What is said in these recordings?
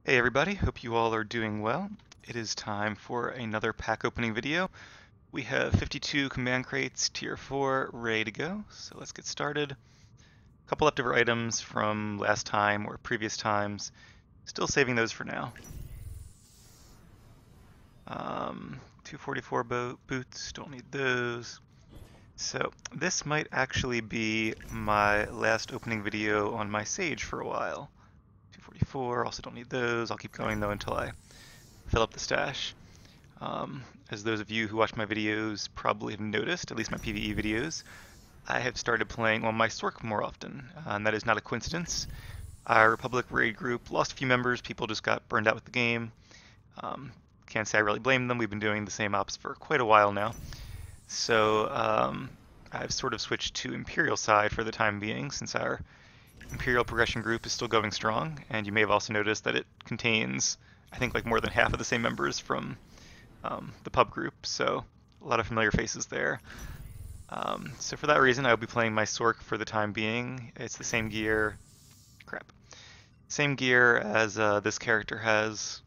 Hey everybody, hope you all are doing well. It is time for another pack opening video. We have 52 command crates, tier 4, ready to go. So let's get started. A couple leftover items from last time or previous times. Still saving those for now. 244 boots, don't need those. So this might actually be my last opening video on my Sage for a while. 244, also don't need those. I'll keep going though until I fill up the stash. As those of you who watch my videos probably have noticed, at least my PvE videos, I have started playing on my Swtor more often, and that is not a coincidence. Our Republic raid group lost a few members, people just got burned out with the game. Can't say I really blame them, we've been doing the same ops for quite a while now. So I've sort of switched to Imperial side for the time being, since our Imperial progression group is still going strong, and you may have also noticed that it contains, I think, like more than half of the same members from the pub group, so a lot of familiar faces there. So for that reason, I'll be playing my Sork for the time being. It's the same gear, same gear as this character has.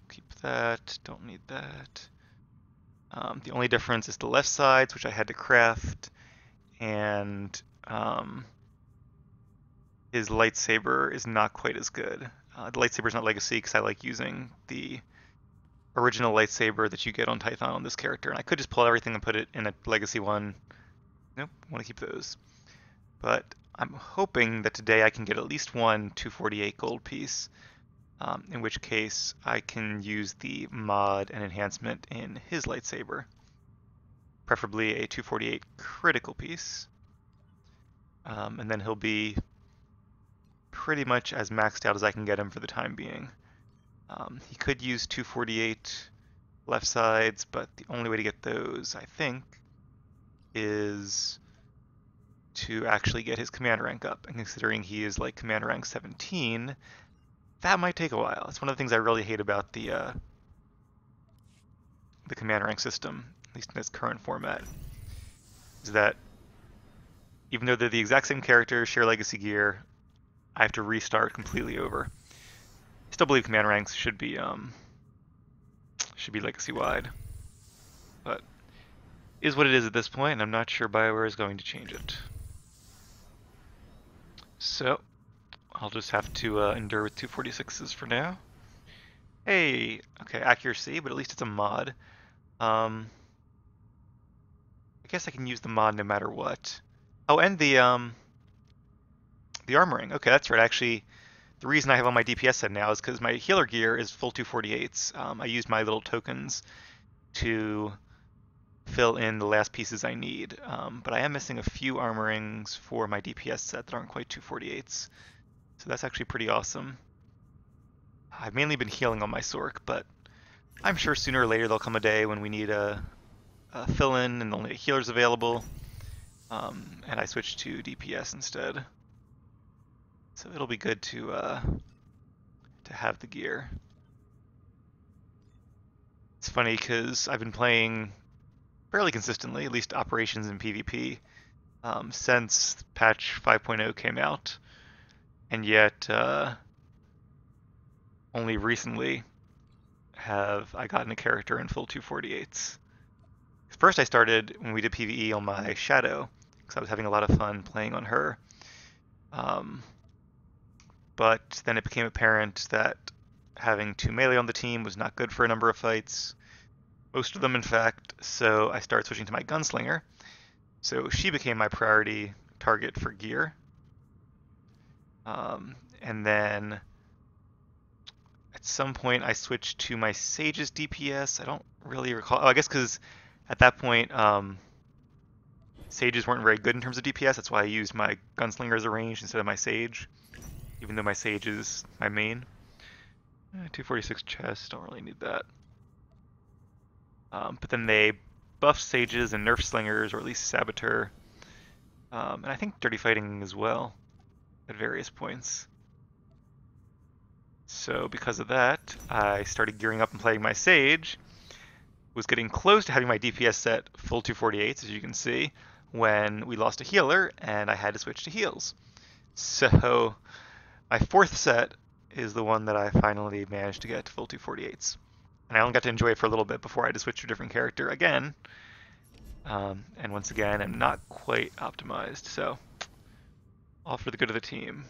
Keep that, don't need that. The only difference is the left sides, which I had to craft, and his lightsaber is not quite as good. The lightsaber is not legacy because I like using the original lightsaber that you get on Tython on this character, and I could just pull everything and put it in a legacy one. Nope, want to keep those. But I'm hoping that today I can get at least one 248 gold piece, in which case I can use the mod and enhancement in his lightsaber. Preferably a 248 critical piece. And then he'll be pretty much as maxed out as I can get him for the time being. He could use 248 left sides, but the only way to get those, I think, is to actually get his command rank up. And considering he is like command rank 17, that might take a while. It's one of the things I really hate about the command rank system, at least in its current format, is that even though they're the exact same characters, share legacy gear, I have to restart completely over. I still believe command ranks should be legacy wide, but it is what it is at this point, and I'm not sure BioWare is going to change it. So I'll just have to endure with 246s for now. Hey, okay, accuracy, but at least it's a mod. I guess I can use the mod no matter what. Oh, and the armoring. Okay, that's right. Actually, the reason I have all my DPS set now is because my healer gear is full 248s. I used my little tokens to fill in the last pieces I need, but I am missing a few armorings for my DPS set that aren't quite 248s. So that's actually pretty awesome. I've mainly been healing on my Sork, but I'm sure sooner or later there'll come a day when we need a fill-in and only healers available, and I switch to DPS instead. So it'll be good to have the gear. It's funny because I've been playing fairly consistently, at least operations and PvP, since patch 5.0 came out, and yet only recently have I gotten a character in full 248s. First I started when we did PvE on my Shadow, because I was having a lot of fun playing on her. But then it became apparent that having 2 melee on the team was not good for a number of fights. Most of them, in fact, so I started switching to my Gunslinger. So she became my priority target for gear. And then at some point I switched to my Sage's DPS. I don't really recall. Oh, I guess because at that point Sages weren't very good in terms of DPS. That's why I used my Gunslinger as a range instead of my Sage, even though my Sage is my main. 246 chest, don't really need that. But then they buffed Sages and nerfed Slingers, or at least Saboteur, and I think Dirty Fighting as well at various points. So because of that, I started gearing up and playing my Sage. Was getting close to having my DPS set full 248s, as you can see, when we lost a healer and I had to switch to heals. So my fourth set is the one that I finally managed to get to full 248s. And I only got to enjoy it for a little bit before I had to switch to a different character again. And once again, I'm not quite optimized, so all for the good of the team.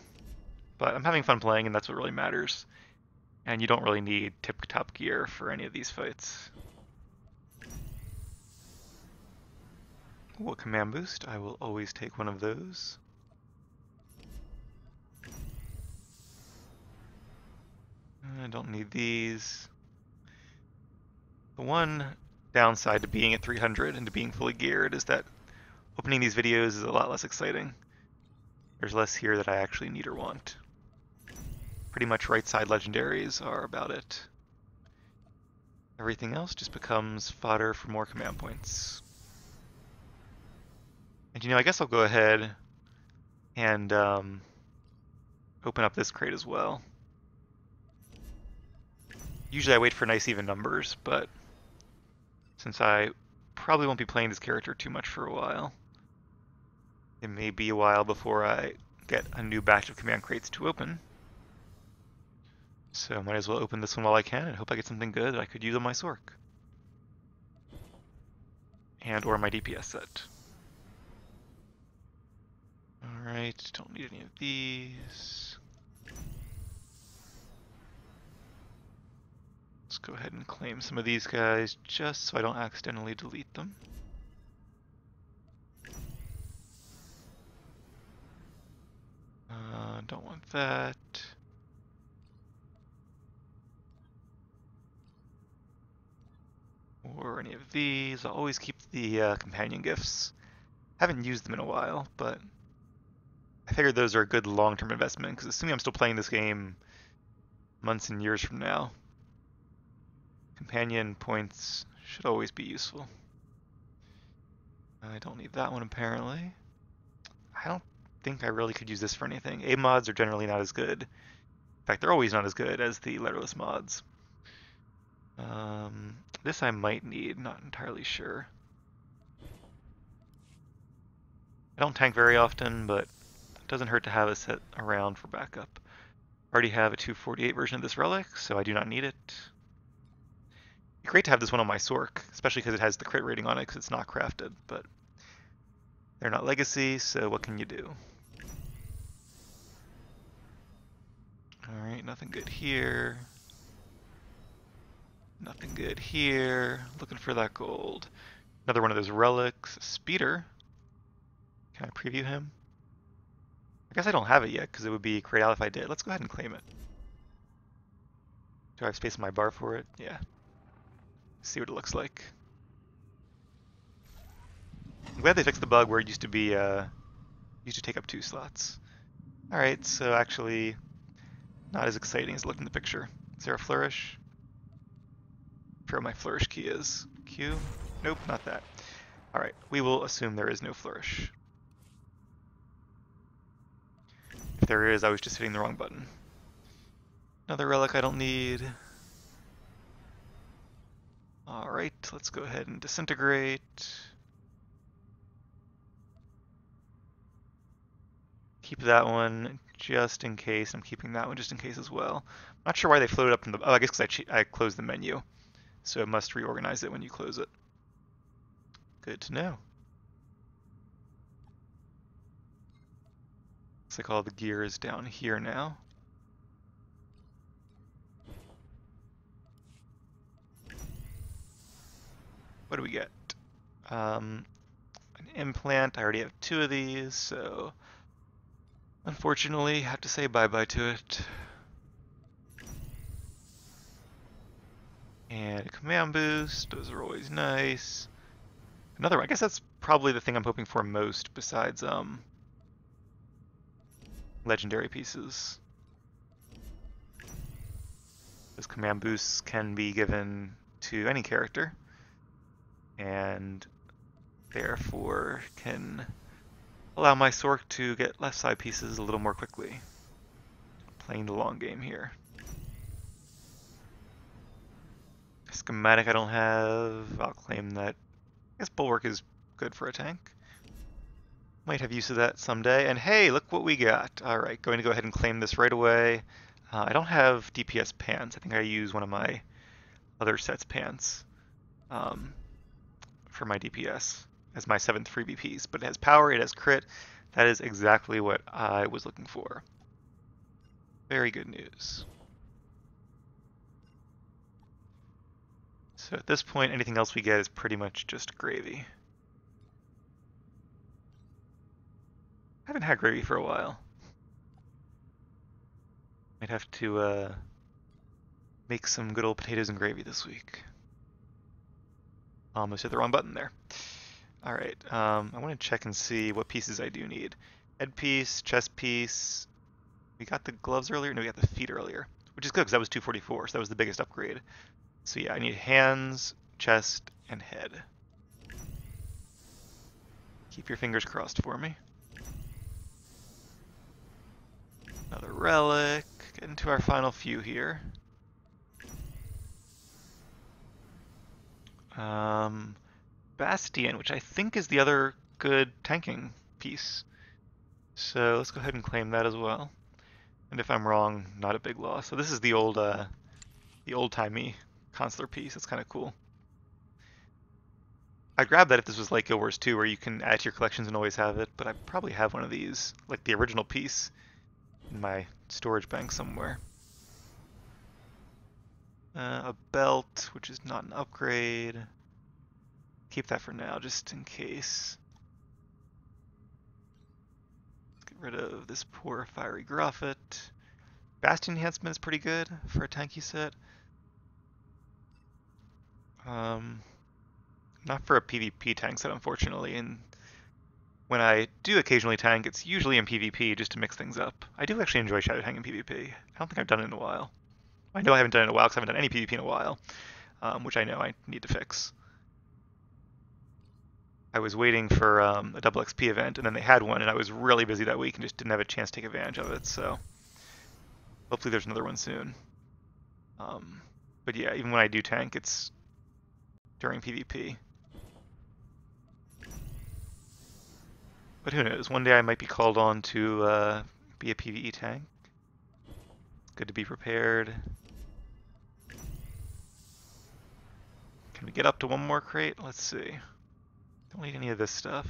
But I'm having fun playing, and that's what really matters. And you don't really need tip-top gear for any of these fights. What command boost? I will always take one of those. I don't need these. The one downside to being at 300 and to being fully geared is that opening these videos is a lot less exciting. There's less here that I actually need or want. Pretty much right side legendaries are about it. Everything else just becomes fodder for more command points. And you know, I guess I'll go ahead and open up this crate as well. Usually I wait for nice even numbers, but since I probably won't be playing this character too much for a while, it may be a while before I get a new batch of command crates to open. So I might as well open this one while I can and hope I get something good that I could use on my Swtor. And or my DPS set. Alright, don't need any of these. Let's go ahead and claim some of these guys just so I don't accidentally delete them. Don't want that. Or any of these. I'll always keep the companion gifts. Haven't used them in a while, but I figured those are a good long-term investment, because assuming I'm still playing this game months and years from now, companion points should always be useful. I don't need that one apparently. I don't think I really could use this for anything. A mods are generally not as good. In fact, they're always not as good as the letterless mods. This I might need, not entirely sure. I don't tank very often, but it doesn't hurt to have a set around for backup. I already have a 248 version of this relic, so I do not need it. It'd be great to have this one on my Swtor, especially because it has the crit rating on it because it's not crafted, but they're not legacy, so what can you do? Alright, nothing good here. Nothing good here. Looking for that gold. Another one of those relics. Speeder. Can I preview him? I guess I don't have it yet because it would be grayed out if I did. Let's go ahead and claim it. Do I have space in my bar for it? Yeah. See what it looks like. I'm glad they fixed the bug where it used to be used to take up 2 slots. Alright, so actually not as exciting as it looked in the picture. Is there a flourish? I forget what my flourish key is. Q? Nope, not that. Alright, we will assume there is no flourish. If there is, I was just hitting the wrong button. Another relic I don't need. Alright, let's go ahead and disintegrate. Keep that one just in case. I'm keeping that one just in case as well. Not sure why they floated up in the... Oh, I guess because I closed the menu. So it must reorganize it when you close it. Good to know. Looks like all the gear is down here now. What do we get? An implant. I already have 2 of these, so unfortunately have to say bye-bye to it. And a command boost. Those are always nice. Another one. I guess that's probably the thing I'm hoping for most besides legendary pieces. Those command boosts can be given to any character, and therefore can allow my Swtor to get left side pieces a little more quickly. Playing the long game here. Schematic I don't have. I'll claim that. I guess Bulwark is good for a tank. Might have use of that someday. And hey, look what we got. Alright, going to go ahead and claim this right away. I don't have DPS pants. I think I use one of my other set's pants for my DPS as my 7th free BPs. But it has power, it has crit. That is exactly what I was looking for. Very good news. So at this point, anything else we get is pretty much just gravy. I haven't had gravy for a while. Might have to make some good old potatoes and gravy this week. Almost hit the wrong button there. Alright, I want to check and see what pieces I do need. Head piece, chest piece. We got the gloves earlier? No, we got the feet earlier. Which is good because that was 244, so that was the biggest upgrade. So yeah, I need hands, chest, and head. Keep your fingers crossed for me. Another relic. Get into our final few here. Bastion, which I think is the other good tanking piece. So let's go ahead and claim that as well. And if I'm wrong, not a big loss. So this is the old-timey consular piece. It's kind of cool. I'd grab that if this was like Guild Wars 2, where you can add to your collections and always have it, but I probably have one of these, like the original piece, in my storage bank somewhere. A belt, which is not an upgrade. Keep that for now, just in case. Let's get rid of this poor fiery Gruffet. Bastion enhancement is pretty good for a tanky set. Not for a PvP tank set, unfortunately, and when I do occasionally tank, it's usually in PvP just to mix things up. I do actually enjoy Shadow Tank in PvP. I don't think I've done it in a while. I know I haven't done it in a while because I haven't done any PvP in a while, which I know I need to fix. I was waiting for a double XP event, and then they had one, and I was really busy that week and just didn't have a chance to take advantage of it, so hopefully there's another one soon. But yeah, even when I do tank, it's during PvP. But who knows, one day I might be called on to be a PvE tank. It's good to be prepared. Can we get up to one more crate? Let's see. Don't need any of this stuff.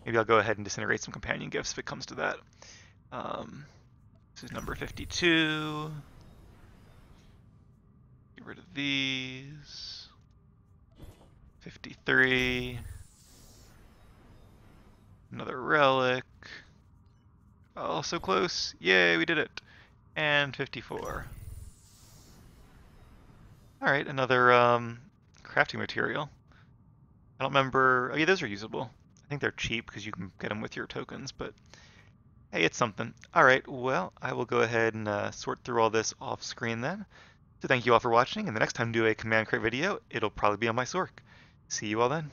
Maybe I'll go ahead and disintegrate some companion gifts if it comes to that. This is number 52. Get rid of these. 53. Another relic. Oh, so close. Yay, we did it. And 54. Alright, another crafting material. I don't remember. Oh yeah, those are usable. I think they're cheap because you can get them with your tokens, but hey, it's something. Alright, well, I will go ahead and sort through all this off screen then. So thank you all for watching, and the next time I do a command crate video, it'll probably be on my Sork. See you all then.